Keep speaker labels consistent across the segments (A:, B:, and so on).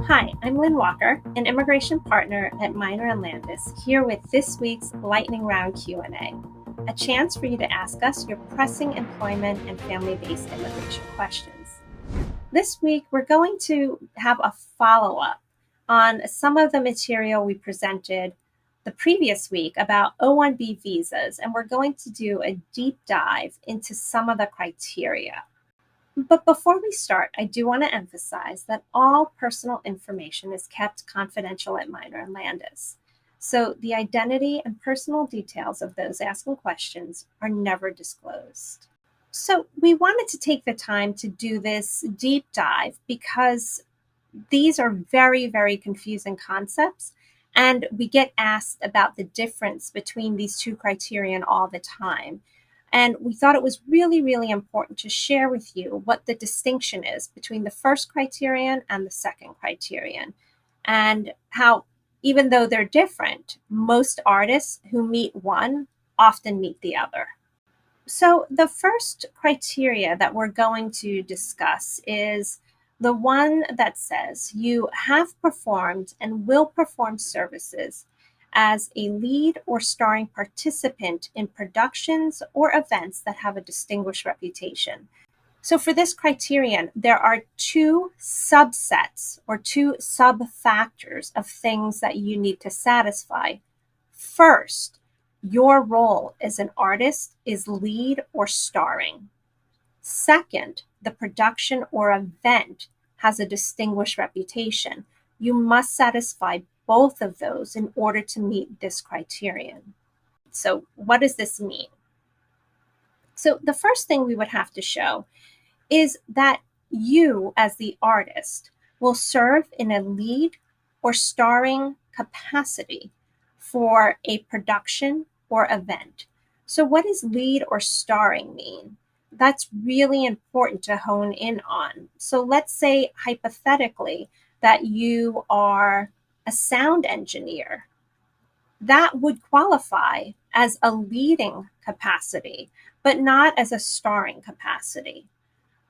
A: Hi, I'm Lynn Walker, an immigration partner at Minor and Landis, here with this week's Lightning Round Q&A, a chance for you to ask us your pressing employment and family-based immigration questions. This week, we're going to have a follow-up on some of the material we presented the previous week about O-1B visas, and we're going to do a deep dive into some of the criteria. But before we start, I do want to emphasize that all personal information is kept confidential at Minor and Landis. So the identity and personal details of those asking questions are never disclosed. So we wanted to take the time to do this deep dive because these are very, very confusing concepts. And we get asked about the difference between these two criterion all the time. And we thought it was really, really important to share with you what the distinction is between the first criterion and the second criterion, and how, even though they're different, most artists who meet one often meet the other. So the first criteria that we're going to discuss is the one that says you have performed and will perform services as a lead or starring participant in productions or events that have a distinguished reputation. So for this criterion, there are two subsets or two sub-factors of things that you need to satisfy. First, your role as an artist is lead or starring. Second, the production or event has a distinguished reputation. You must satisfy both of those in order to meet this criterion. So what does this mean? So the first thing we would have to show is that you, as the artist, will serve in a lead or starring capacity for a production or event. So what does lead or starring mean? That's really important to hone in on. So let's say hypothetically that you are a sound engineer. That would qualify as a leading capacity, but not as a starring capacity.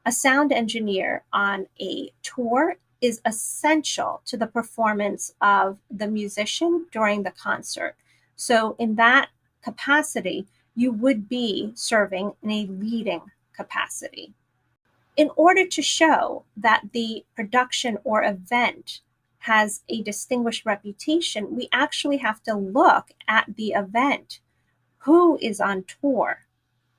A: A sound engineer on a tour is essential to the performance of the musician during the concert. So in that capacity, you would be serving in a leading capacity. In order to show that the production or event has a distinguished reputation, we actually have to look at the event. Who is on tour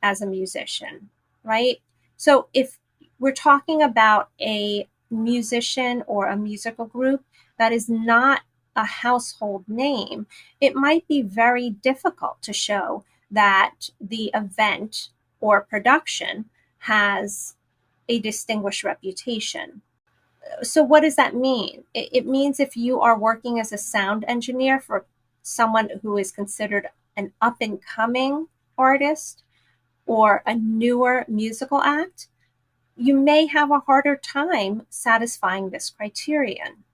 A: as a musician, right? So if we're talking about a musician or a musical group that is not a household name, it might be very difficult to show that the event or production has a distinguished reputation. So what does that mean? It means if you are working as a sound engineer for someone who is considered an up-and-coming artist or a newer musical act, you may have a harder time satisfying this criterion.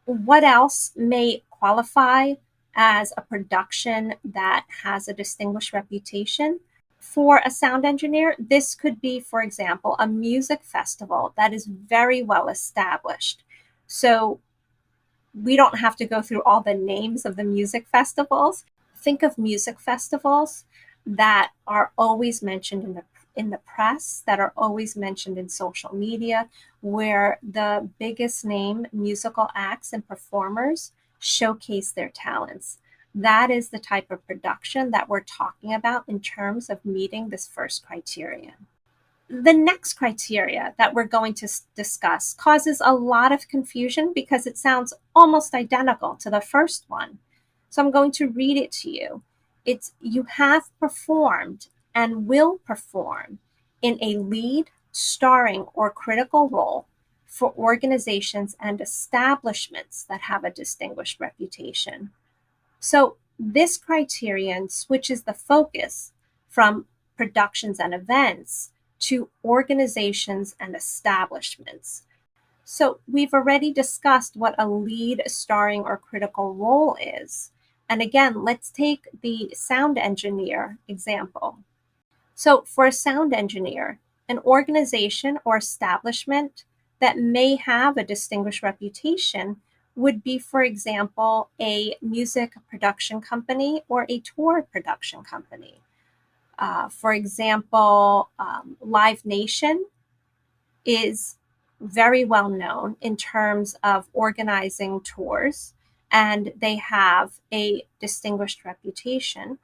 A: What else may qualify as a production that has a distinguished reputation? For a sound engineer, this could be, for example, a music festival that is very well established. So we don't have to go through all the names of the music festivals. Think of music festivals that are always mentioned in the press, that are always mentioned in social media, where the biggest name musical acts and performers showcase their talents. That is the type of production that we're talking about in terms of meeting this first criterion. The next criteria that we're going to discuss causes a lot of confusion because it sounds almost identical to the first one. So I'm going to read it to you. It's you have performed and will perform in a lead, starring, or critical role for organizations and establishments that have a distinguished reputation. So this criterion switches the focus from productions and events to organizations and establishments. So we've already discussed what a lead, starring, or critical role is. And again, let's take the sound engineer example. So for a sound engineer, an organization or establishment that may have a distinguished reputation would be, for example, a music production company or a tour production company. For example, Live Nation is very well known in terms of organizing tours, and they have a distinguished reputation.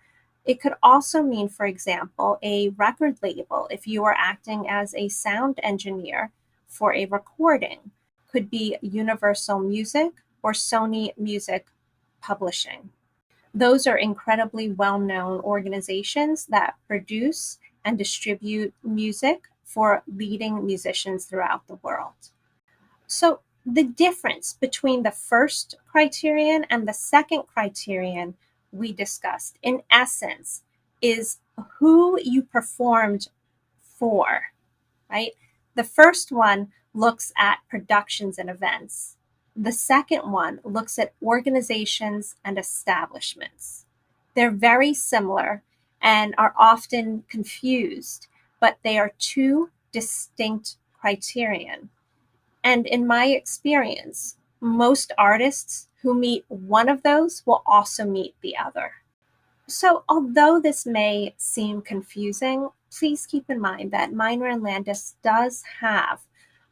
A: It could also mean, for example, a record label. If you are acting as a sound engineer for a recording, could be Universal Music or Sony Music Publishing. Those are incredibly well-known organizations that produce and distribute music for leading musicians throughout the world. So the difference between the first criterion and the second criterion we discussed, in essence, is who you performed for, right? The first one looks at productions and events. The second one looks at organizations and establishments. They're very similar and are often confused, but they are two distinct criterion. And in my experience, most artists who meet one of those will also meet the other. So, although this may seem confusing, please keep in mind that Minor and Landis does have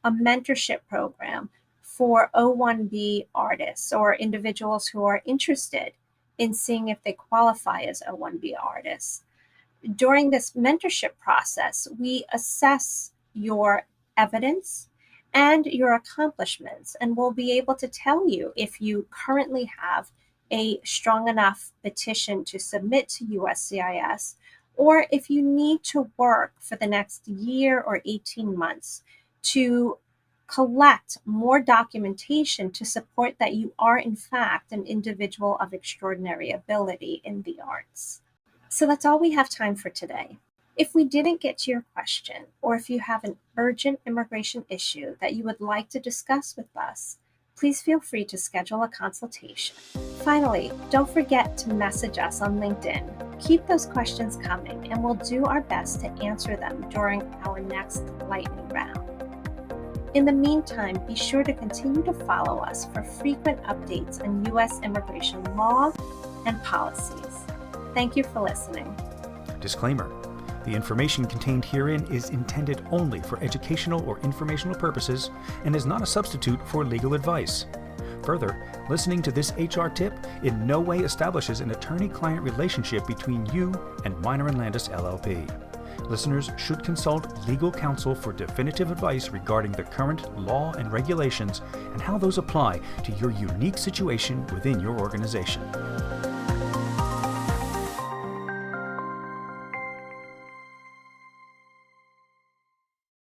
A: a mentorship program for O-1B artists or individuals who are interested in seeing if they qualify as O-1B artists. During this mentorship process, we assess your evidence and your accomplishments, and we'll be able to tell you if you currently have a strong enough petition to submit to USCIS, or if you need to work for the next year or 18 months to collect more documentation to support that you are in fact an individual of extraordinary ability in the arts. So that's all we have time for today. If we didn't get to your question, or if you have an urgent immigration issue that you would like to discuss with us, please feel free to schedule a consultation. Finally, don't forget to message us on LinkedIn. Keep those questions coming, and we'll do our best to answer them during our next lightning round. In the meantime, be sure to continue to follow us for frequent updates on U.S. immigration law and policies. Thank you for listening.
B: Disclaimer. The information contained herein is intended only for educational or informational purposes and is not a substitute for legal advice. Further, listening to this HR tip in no way establishes an attorney-client relationship between you and Minor and Landis LLP. Listeners should consult legal counsel for definitive advice regarding the current law and regulations and how those apply to your unique situation within your organization.